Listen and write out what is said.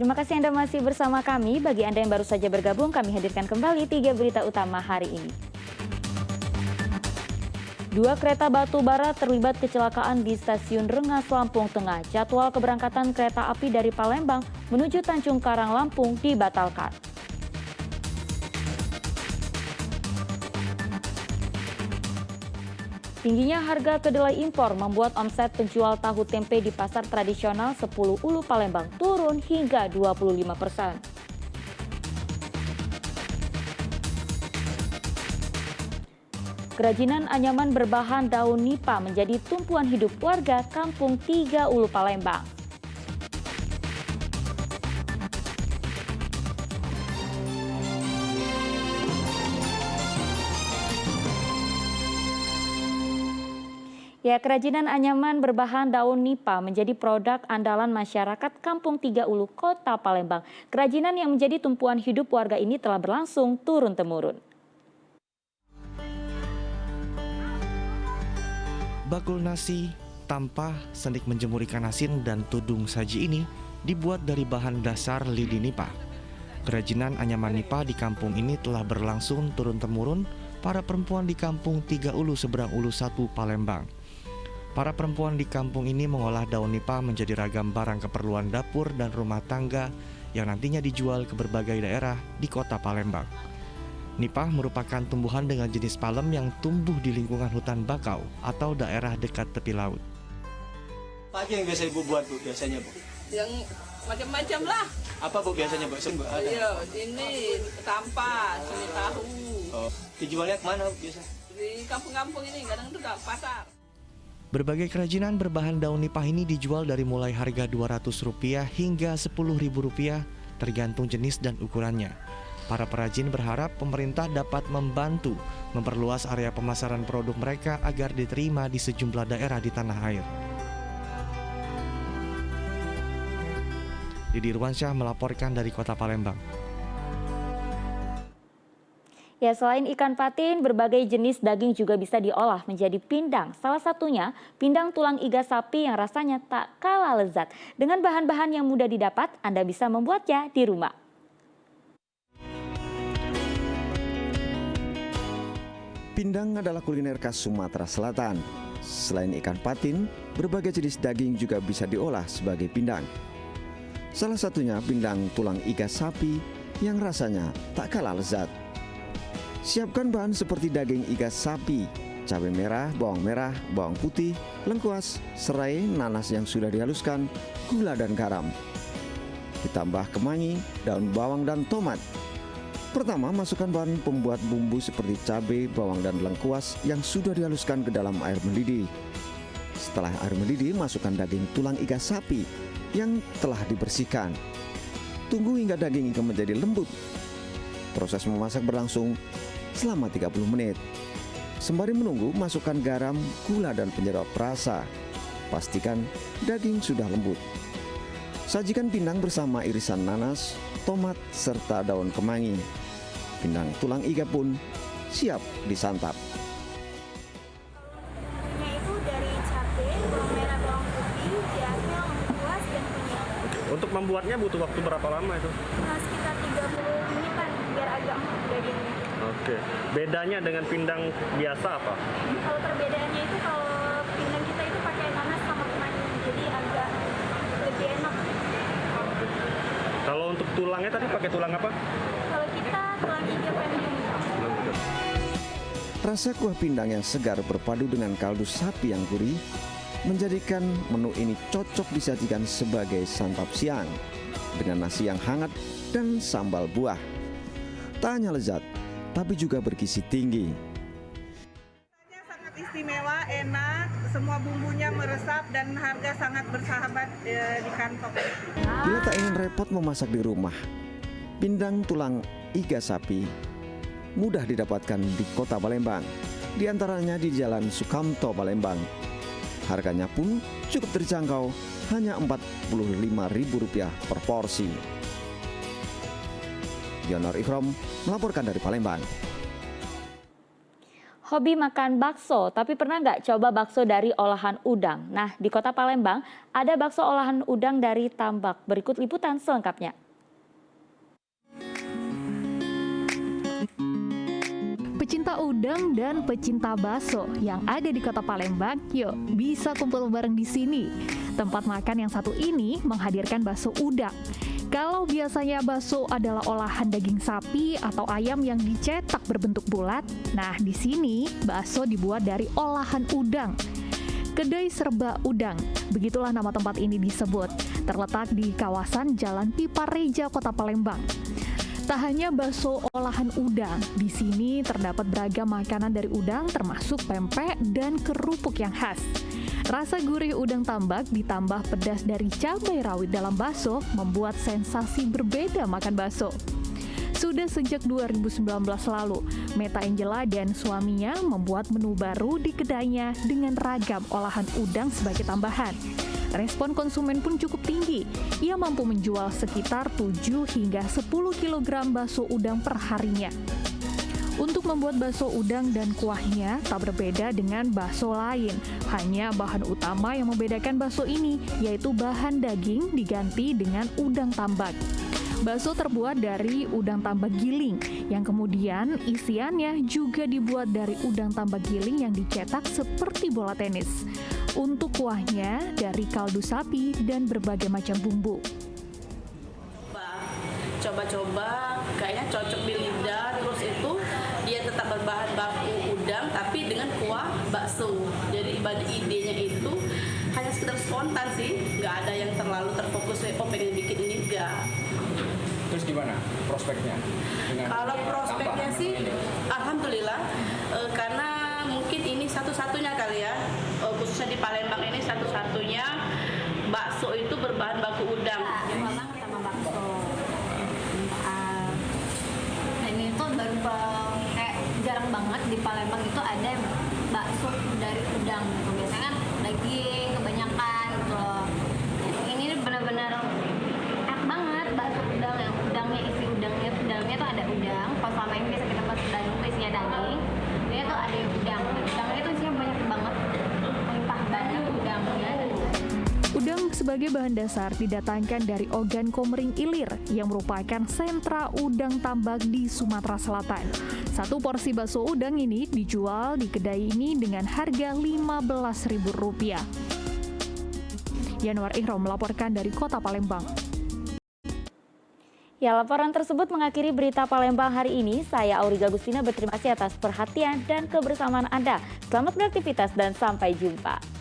Terima kasih Anda masih bersama kami. Bagi Anda yang baru saja bergabung, kami hadirkan kembali 3 berita utama hari ini. 2 kereta batu bara terlibat kecelakaan di stasiun Rengas, Lampung Tengah. Jadwal keberangkatan kereta api dari Palembang menuju Tanjung Karang, Lampung dibatalkan. Tingginya harga kedelai impor membuat omset penjual tahu tempe di pasar tradisional 10 Ulu Palembang turun hingga 25%. Kerajinan anyaman berbahan daun nipah menjadi tumpuan hidup warga Kampung 3 Ulu Palembang. Ya, kerajinan anyaman berbahan daun nipah menjadi produk andalan masyarakat Kampung 3 Ulu, Kota Palembang. Kerajinan yang menjadi tumpuan hidup warga ini telah berlangsung turun-temurun. Bakul nasi, tampah, sendik menjemur ikan asin, dan tudung saji ini dibuat dari bahan dasar lidi nipah. Kerajinan anyaman nipah di kampung ini telah berlangsung turun-temurun para perempuan di Kampung 3 Ulu seberang Ulu 1 Palembang. Para perempuan di kampung ini mengolah daun nipah menjadi ragam barang keperluan dapur dan rumah tangga yang nantinya dijual ke berbagai daerah di Kota Palembang. Nipah merupakan tumbuhan dengan jenis palem yang tumbuh di lingkungan hutan bakau atau daerah dekat tepi laut. Apa aja yang biasa Ibu buat, Bu, biasanya, Bu? Yang macam-macam lah. Apa, Bu, biasanya, Bu? Ada. Iya, ini tampah, semi tahu. Oh, dijualnya kemana, Bu, biasa? Di kampung-kampung ini kadang itu ke pasar. Berbagai kerajinan berbahan daun nipah ini dijual dari mulai harga Rp200 hingga Rp10.000 tergantung jenis dan ukurannya. Para perajin berharap pemerintah dapat membantu memperluas area pemasaran produk mereka agar diterima di sejumlah daerah di tanah air. Didi Irwansyah melaporkan dari Kota Palembang. Ya, selain ikan patin, berbagai jenis daging juga bisa diolah menjadi pindang. Salah satunya pindang tulang iga sapi yang rasanya tak kalah lezat. Dengan bahan-bahan yang mudah didapat, Anda bisa membuatnya di rumah. Pindang adalah kuliner khas Sumatera Selatan. Selain ikan patin, berbagai jenis daging juga bisa diolah sebagai pindang. Salah satunya pindang tulang iga sapi yang rasanya tak kalah lezat. Siapkan bahan seperti daging iga sapi, cabai merah, bawang putih, lengkuas, serai, nanas yang sudah dihaluskan, gula dan garam. Ditambah kemangi, daun bawang dan tomat. Pertama, masukkan bahan pembuat bumbu seperti cabai, bawang dan lengkuas yang sudah dihaluskan ke dalam air mendidih. Setelah air mendidih, masukkan daging tulang iga sapi yang telah dibersihkan. Tunggu hingga daging iga menjadi lembut. Proses memasak berlangsung selama 30 menit. Sembari menunggu, masukkan garam, gula dan penyedap rasa. Pastikan daging sudah lembut. Sajikan pindang bersama irisan nanas, tomat, serta daun kemangi. Pindang tulang iga pun siap disantap. Itu dari cabai, bawang merah, bawang putih, jahe, lengkuas, dan kunyit. Untuk membuatnya butuh waktu berapa lama itu? Nah, sekitar 30 menitan biar agak empuk dagingnya. Oke. Bedanya dengan pindang biasa apa? Kalau perbedaannya itu kalau pindang kita itu pakai nanas sama kemangi, jadi agak lebih enak. Kalau untuk tulangnya tadi pakai tulang apa? Kalau kita tulang iga premium. Rasa kuah pindang yang segar berpadu dengan kaldu sapi yang gurih menjadikan menu ini cocok disajikan sebagai santap siang dengan nasi yang hangat dan sambal buah. Tak hanya lezat, tapi juga bergizi tinggi. Sangat istimewa, enak, semua bumbunya meresap dan harga sangat bersahabat di kantong. Bila tak ingin repot memasak di rumah, pindang tulang iga sapi mudah didapatkan di Kota Palembang, di antaranya di Jalan Sukamto, Palembang. Harganya pun cukup terjangkau, hanya Rp45.000 per porsi. Yonor Ikrom melaporkan dari Palembang. Hobi makan bakso, tapi pernah nggak coba bakso dari olahan udang? Nah, di kota Palembang ada bakso olahan udang dari tambak. Berikut liputan selengkapnya. Pecinta udang dan pecinta bakso yang ada di kota Palembang, yuk bisa kumpul bareng di sini. Tempat makan yang satu ini menghadirkan bakso udang. Kalau biasanya bakso adalah olahan daging sapi atau ayam yang dicetak berbentuk bulat, nah di sini bakso dibuat dari olahan udang. Kedai Serba Udang, begitulah nama tempat ini disebut, terletak di kawasan Jalan Pipareja, Kota Palembang. Tak hanya bakso olahan udang, di sini terdapat beragam makanan dari udang termasuk pempek dan kerupuk yang khas. Rasa gurih udang tambak ditambah pedas dari cabai rawit dalam bakso membuat sensasi berbeda makan bakso. Sudah sejak 2019 lalu, Meta Angela dan suaminya membuat menu baru di kedainya dengan ragam olahan udang sebagai tambahan. Respon konsumen pun cukup tinggi. Ia mampu menjual sekitar 7 hingga 10 kg bakso udang per harinya. Untuk membuat bakso udang dan kuahnya tak berbeda dengan bakso lain. Hanya bahan utama yang membedakan bakso ini, yaitu bahan daging diganti dengan udang tambak. Bakso terbuat dari udang tambak giling, yang kemudian isiannya juga dibuat dari udang tambak giling yang dicetak seperti bola tenis. Untuk kuahnya dari kaldu sapi dan berbagai macam bumbu. Coba-coba kayaknya cocok di lidah, terus itu dia tetap berbahan baku udang tapi dengan kuah bakso. Jadi idenya itu hanya sekedar spontan sih, nggak ada yang terlalu terfokus pengen bikin ini enggak. Terus gimana prospeknya? Kalau prospeknya sih alhamdulillah, karena mungkin ini satu-satunya kali ya, khususnya di Palembang ini satu-satunya bakso itu berbahan baku udang. Sama bakso. Ini tuh baru kayak jarang banget di Palembang itu ada bakso dari udang gitu. Biasanya kan daging kebanyakan gitu loh. Ini benar-benar enak banget bakso udang, yang udangnya tuh ada udang. Kalau selama ini biasa kita masak daging tuh isinya daging, ini tuh ada yang udang. Udangnya tuh isinya banyak banget, melimpah banyak udangnya. Udang sebagai bahan dasar didatangkan dari Ogan Komering Ilir yang merupakan sentra udang tambak di Sumatera Selatan. Satu porsi bakso udang ini dijual di kedai ini dengan harga Rp15.000. Yanuar Ihrom melaporkan dari Kota Palembang. Ya, laporan tersebut mengakhiri berita Palembang hari ini. Saya Auriga Gustina berterima kasih atas perhatian dan kebersamaan Anda. Selamat beraktivitas dan sampai jumpa.